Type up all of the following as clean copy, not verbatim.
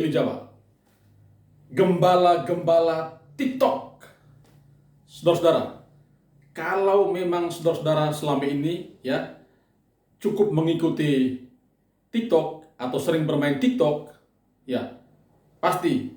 di Jawa, gembala-gembala TikTok. Saudara-saudara, kalau memang saudara-saudara selama ini cukup mengikuti TikTok atau sering bermain TikTok, pasti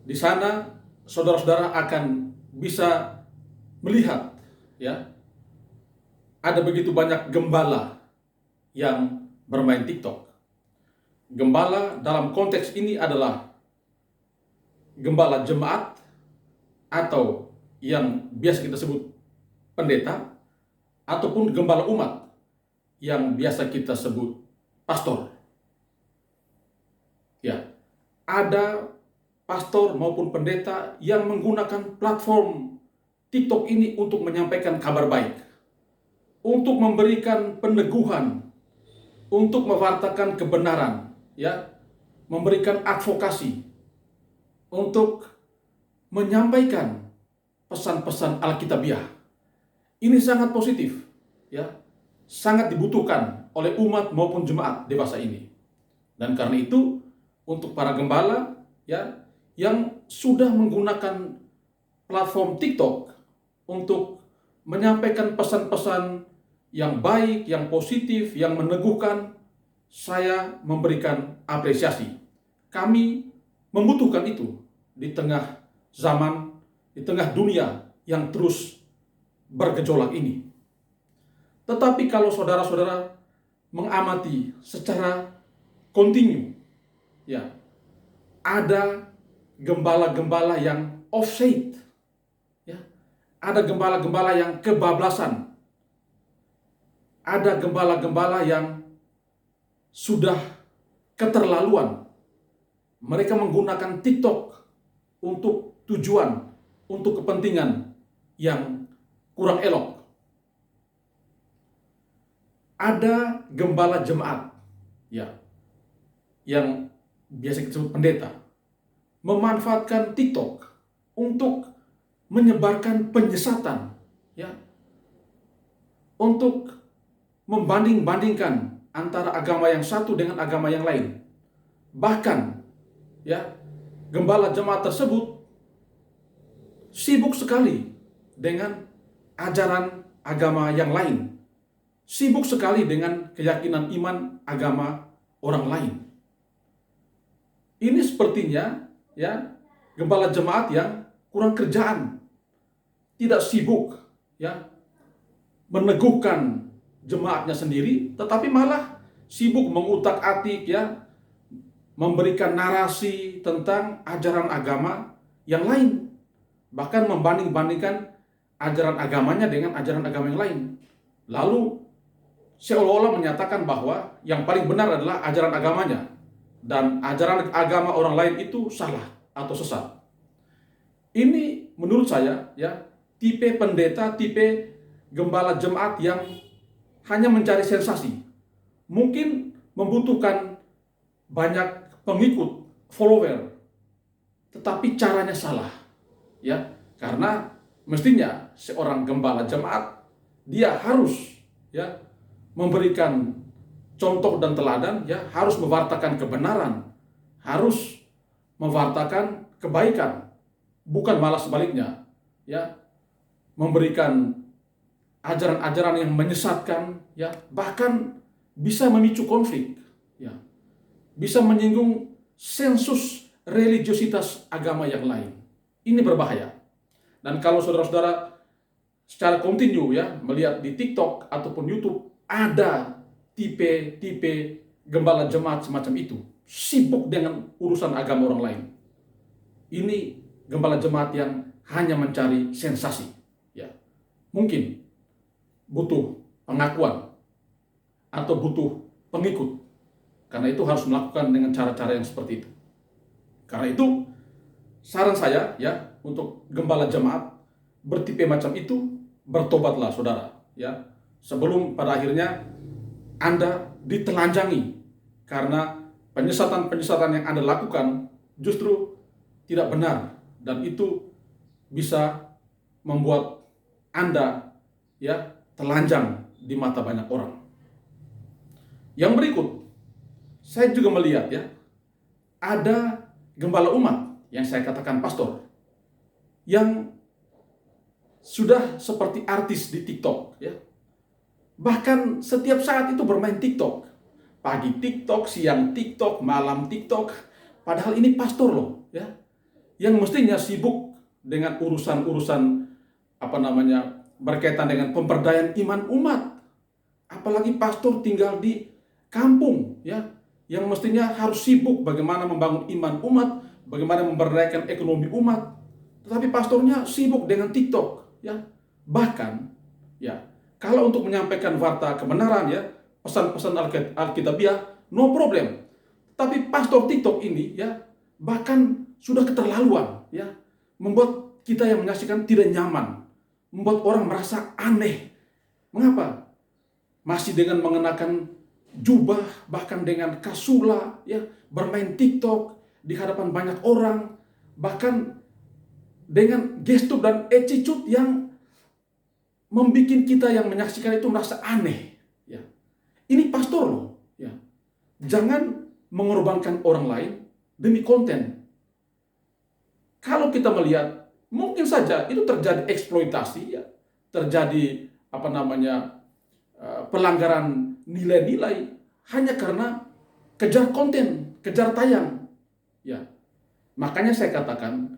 di sana saudara-saudara akan bisa melihat ada begitu banyak gembala yang bermain TikTok. Gembala dalam konteks ini adalah gembala jemaat atau yang biasa kita sebut pendeta, ataupun gembala umat yang biasa kita sebut pastor. Ada pastor maupun pendeta yang menggunakan platform TikTok ini untuk menyampaikan kabar baik, untuk memberikan peneguhan, untuk mewartakan kebenaran, memberikan advokasi, untuk menyampaikan pesan-pesan Alkitabiah. Ini sangat positif, sangat dibutuhkan oleh umat maupun jemaat dewasa ini. Dan karena itu, untuk para gembala yang sudah menggunakan platform TikTok untuk menyampaikan pesan-pesan yang baik, yang positif, yang meneguhkan, saya memberikan apresiasi. Kami membutuhkan itu di tengah zaman, di tengah dunia yang terus bergejolak ini. Tetapi kalau saudara-saudara mengamati secara kontinu, ada gembala-gembala yang offside, ada gembala-gembala yang kebablasan, ada gembala-gembala yang sudah keterlaluan. Mereka menggunakan TikTok untuk tujuan, untuk kepentingan yang kurang elok. Ada gembala jemaat, yang biasa kita sebut pendeta, memanfaatkan TikTok untuk menyebarkan penyesatan, untuk membanding-bandingkan antara agama yang satu dengan agama yang lain. Bahkan, gembala jemaat tersebut sibuk sekali dengan ajaran agama yang lain, sibuk sekali dengan keyakinan iman agama orang lain. Ini sepertinya gembala jemaat yang kurang kerjaan, tidak sibuk meneguhkan jemaatnya sendiri, tetapi malah sibuk mengutak-atik, memberikan narasi tentang ajaran agama yang lain, bahkan membanding-bandingkan ajaran agamanya dengan ajaran agama yang lain. Lalu seolah-olah menyatakan bahwa yang paling benar adalah ajaran agamanya, dan ajaran agama orang lain itu salah atau sesat. Ini menurut saya tipe pendeta, tipe gembala jemaat yang hanya mencari sensasi. Mungkin membutuhkan banyak pengikut, follower, tetapi caranya salah. Karena mestinya seorang gembala jemaat dia harus memberikan contoh dan teladan, harus mewartakan kebenaran, harus mewartakan kebaikan, bukan malah sebaliknya, memberikan ajaran-ajaran yang menyesatkan, bahkan bisa memicu konflik, bisa menyinggung sensus religiositas agama yang lain. Ini berbahaya. Dan kalau saudara-saudara secara kontinu melihat di TikTok ataupun YouTube, ada tipe-tipe gembala jemaat semacam itu, sibuk dengan urusan agama orang lain. Ini gembala jemaat yang hanya mencari sensasi. Mungkin butuh pengakuan atau butuh pengikut. Karena itu harus melakukan dengan cara-cara yang seperti itu. Karena itu saran saya untuk gembala jemaat bertipe macam itu, bertobatlah saudara, sebelum pada akhirnya Anda ditelanjangi karena penyesatan-penyesatan yang Anda lakukan justru tidak benar, dan itu bisa membuat Anda telanjang di mata banyak orang. Yang berikut, saya juga melihat ada gembala umat yang saya katakan pastor yang sudah seperti artis di TikTok, ya. Bahkan setiap saat itu bermain TikTok. Pagi TikTok, siang TikTok, malam TikTok. Padahal ini pastor loh, ya. Yang mestinya sibuk dengan urusan-urusan berkaitan dengan pemberdayaan iman umat. Apalagi pastor tinggal di kampung, ya, yang mestinya harus sibuk bagaimana membangun iman umat, bagaimana memberdayakan ekonomi umat. Tetapi pastornya sibuk dengan TikTok, ya. Bahkan, ya, kalau untuk menyampaikan fakta kebenaran, ya, pesan-pesan Alkitabiah, no problem. Tapi pastor TikTok ini, ya, bahkan sudah keterlaluan, ya, membuat kita yang menyaksikan tidak nyaman, membuat orang merasa aneh. Mengapa? Masih dengan mengenakan jubah, bahkan dengan kasula, ya, bermain TikTok di hadapan banyak orang, bahkan dengan gestur dan attitude yang membuat kita yang menyaksikan itu merasa aneh, ya. Ini pastor loh, ya. Jangan mengorbankan orang lain demi konten. Kalau kita melihat, mungkin saja itu terjadi eksploitasi, ya, terjadi pelanggaran nilai-nilai hanya karena kejar konten, kejar tayang, ya. Makanya saya katakan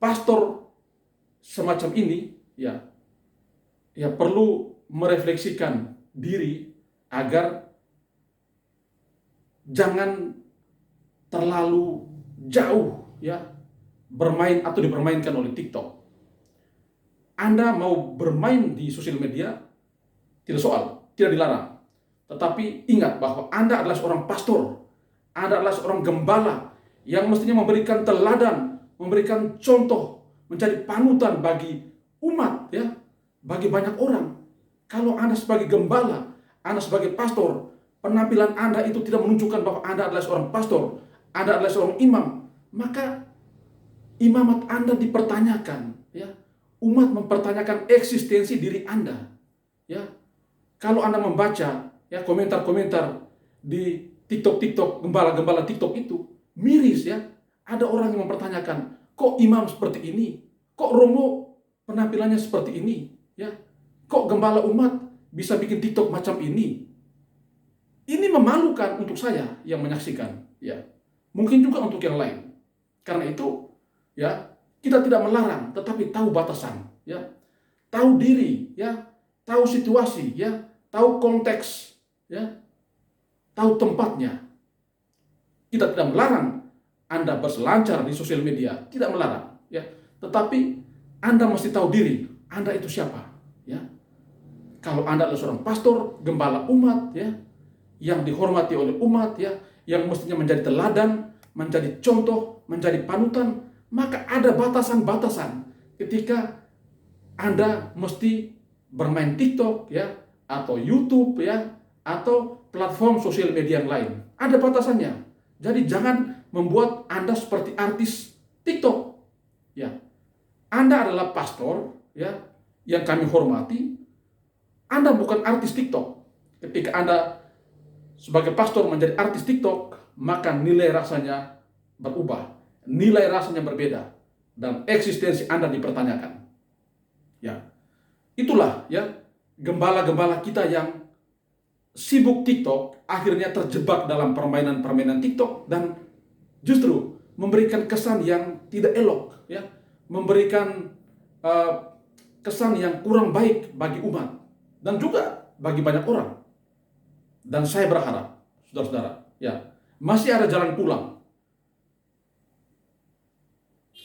pastor semacam ini, ya, perlu merefleksikan diri agar jangan terlalu jauh, ya, bermain atau dipermainkan oleh TikTok. Anda mau bermain di sosial media, tidak soal, tidak dilarang. Tetapi ingat bahwa Anda adalah seorang pastor, Anda adalah seorang gembala yang mestinya memberikan teladan, memberikan contoh, menjadi panutan bagi umat, ya, bagi banyak orang. Kalau Anda sebagai gembala, Anda sebagai pastor, penampilan Anda itu tidak menunjukkan bahwa Anda adalah seorang pastor, Anda adalah seorang imam, maka imamat Anda dipertanyakan, ya. Umat mempertanyakan eksistensi diri Anda, ya. Kalau Anda membaca, ya, komentar-komentar di TikTok, gembala-gembala TikTok itu miris, ya. Ada orang yang mempertanyakan, kok imam seperti ini? Kok Romo penampilannya seperti ini, ya? Kok gembala umat bisa bikin TikTok macam ini? Ini memalukan untuk saya yang menyaksikan, ya. Mungkin juga untuk yang lain. Karena itu, ya, kita tidak melarang, tetapi tahu batasan, ya. Tahu diri, ya. Tahu situasi, ya. Tahu konteks, ya. Tahu tempatnya. Kita tidak melarang Anda berselancar di sosial media, tidak melarang, ya. Tetapi Anda mesti tahu diri, Anda itu siapa, ya. Kalau Anda adalah seorang pastor, gembala umat, ya, yang dihormati oleh umat, ya, yang mestinya menjadi teladan, menjadi contoh, menjadi panutan, maka ada batasan-batasan ketika Anda mesti bermain TikTok, ya, atau YouTube, ya, atau platform sosial media yang lain. Ada batasannya. Jadi jangan membuat Anda seperti artis TikTok, ya. Anda adalah pastor, ya, yang kami hormati. Anda bukan artis TikTok. Ketika Anda sebagai pastor menjadi artis TikTok, maka nilai rasanya berubah, nilai rasanya berbeda, dan eksistensi Anda dipertanyakan. Ya, itulah, ya, gembala-gembala kita yang sibuk TikTok akhirnya terjebak dalam permainan-permainan TikTok dan justru memberikan kesan yang tidak elok, ya, memberikan kesan yang kurang baik bagi umat dan juga bagi banyak orang. Dan saya berharap, saudara-saudara, ya, masih ada jalan pulang.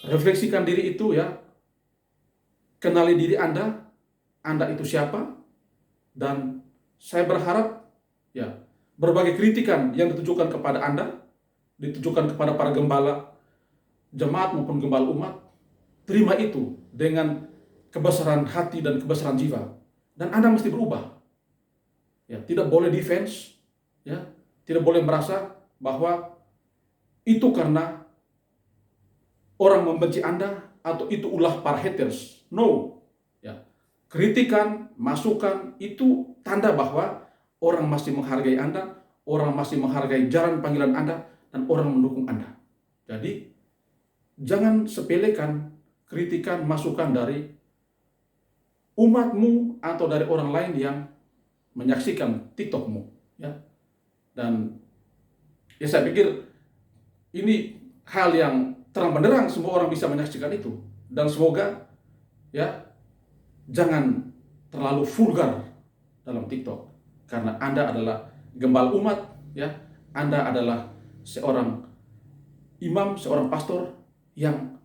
Refleksikan diri itu, ya. Kenali diri Anda itu siapa. Dan saya berharap, ya, berbagai kritikan yang ditujukan kepada Anda, ditujukan kepada para gembala jemaat maupun gembala umat, terima itu dengan kebesaran hati dan kebesaran jiwa. Dan Anda mesti berubah. Ya, tidak boleh defense, ya, tidak boleh merasa bahwa itu karena orang membenci Anda atau itu ulah para haters. No, ya. Kritikan, masukan itu tanda bahwa orang masih menghargai Anda, orang masih menghargai jalan panggilan Anda, dan orang mendukung Anda. Jadi jangan sepelekan kritikan, masukan dari umatmu atau dari orang lain yang menyaksikan TikTokmu, ya. Dan ya saya pikir ini hal yang terang benderang, semua orang bisa menyaksikan itu. Dan semoga ya jangan terlalu vulgar dalam TikTok, karena Anda adalah gembala umat, ya. Anda adalah seorang imam, seorang pastor yang